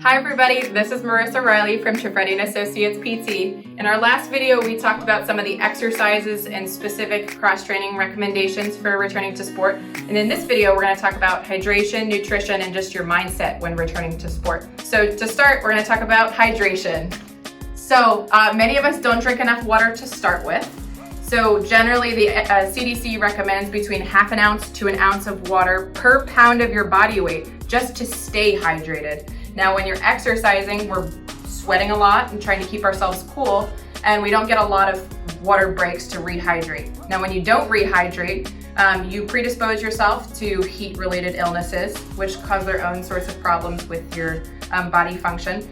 Hi everybody, this is Marissa Reilly from Trifreddie & Associates PT. In our last video, we talked about some of the exercises and specific cross-training recommendations for returning to sport. And in this video, we're going to talk about hydration, nutrition, and just your mindset when returning to sport. So to start, we're going to talk about hydration. So many of us don't drink enough water to start with. So generally the CDC recommends between half an ounce to an ounce of water per pound of your body weight just to stay hydrated. Now, when you're exercising, we're sweating a lot and trying to keep ourselves cool, and we don't get a lot of water breaks to rehydrate. Now, when you don't rehydrate, you predispose yourself to heat-related illnesses, which cause their own sorts of problems with your body function.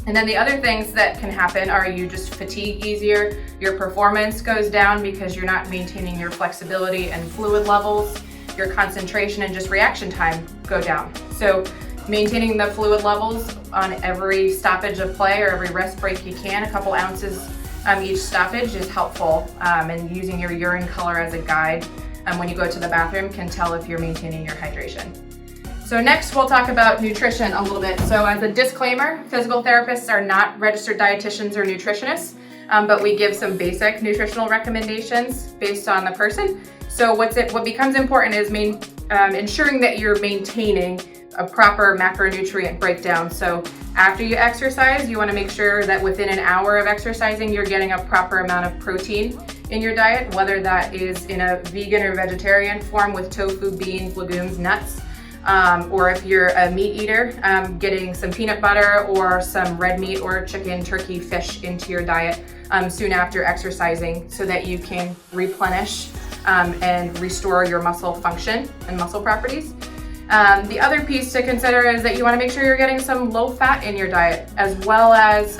And then the other things that can happen are you just fatigue easier, your performance goes down because you're not maintaining your flexibility and fluid levels, your concentration and just reaction time go down. So maintaining the fluid levels on every stoppage of play or every rest break you can, a couple ounces each stoppage is helpful, and using your urine color as a guide when you go to the bathroom can tell if you're maintaining your hydration. So next we'll talk about nutrition a little bit. So as a disclaimer, physical therapists are not registered dietitians or nutritionists, but we give some basic nutritional recommendations based on the person. So what becomes important is ensuring that you're maintaining a proper macronutrient breakdown. So after you exercise, you want to make sure that within an hour of exercising, you're getting a proper amount of protein in your diet, whether that is in a vegan or vegetarian form with tofu, beans, legumes, nuts, or if you're a meat eater, getting some peanut butter or some red meat or chicken, turkey, fish into your diet soon after exercising so that you can replenish and restore your muscle function and muscle properties. The other piece to consider is that you want to make sure you're getting some low fat in your diet, as well as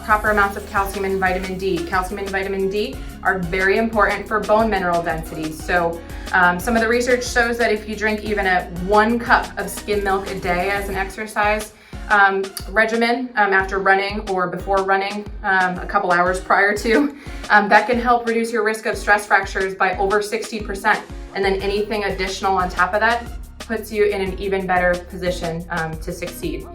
proper amounts of calcium and vitamin D. Calcium and vitamin D are very important for bone mineral density. So some of the research shows that if you drink even 1 cup of skim milk a day as an exercise regimen after running or before running a couple hours prior to, that can help reduce your risk of stress fractures by over 60%. And then anything additional on top of that puts you in an even better position to succeed.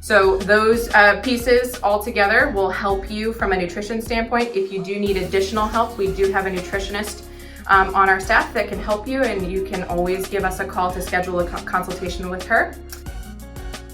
So those pieces all together will help you from a nutrition standpoint. If you do need additional help, we do have a nutritionist on our staff that can help you, and you can always give us a call to schedule a consultation with her.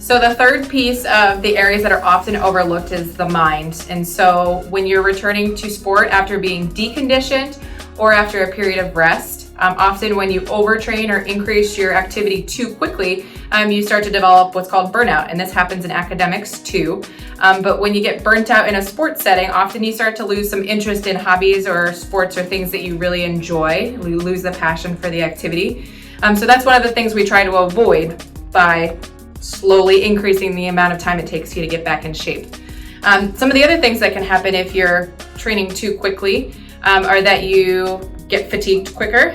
So the third piece of the areas that are often overlooked is the mind. And so when you're returning to sport after being deconditioned or after a period of rest, often when you overtrain or increase your activity too quickly, you start to develop what's called burnout, and this happens in academics too. But when you get burnt out in a sports setting, often you start to lose some interest in hobbies or sports or things that you really enjoy. We lose the passion for the activity. So that's one of the things we try to avoid by slowly increasing the amount of time it takes you to get back in shape. Some of the other things that can happen if you're training too quickly are that you get fatigued quicker.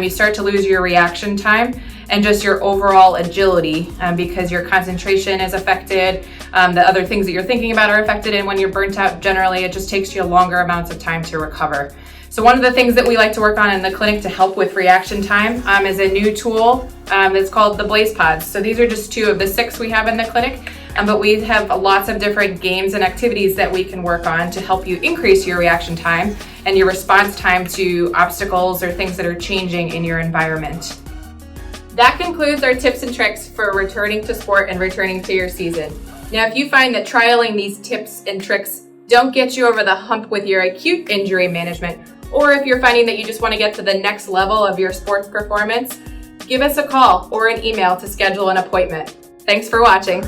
You start to lose your reaction time and just your overall agility because your concentration is affected. The other things that you're thinking about are affected, and when you're burnt out, generally it just takes you longer amounts of time to recover. So one of the things that we like to work on in the clinic to help with reaction time is a new tool that's called the Blaze Pods. So these are just 2 of the 6 we have in the clinic, but we have lots of different games and activities that we can work on to help you increase your reaction time and your response time to obstacles or things that are changing in your environment. That concludes our tips and tricks for returning to sport and returning to your season. Now, if you find that trialing these tips and tricks don't get you over the hump with your acute injury management, or if you're finding that you just want to get to the next level of your sports performance, give us a call or an email to schedule an appointment. Thanks for watching.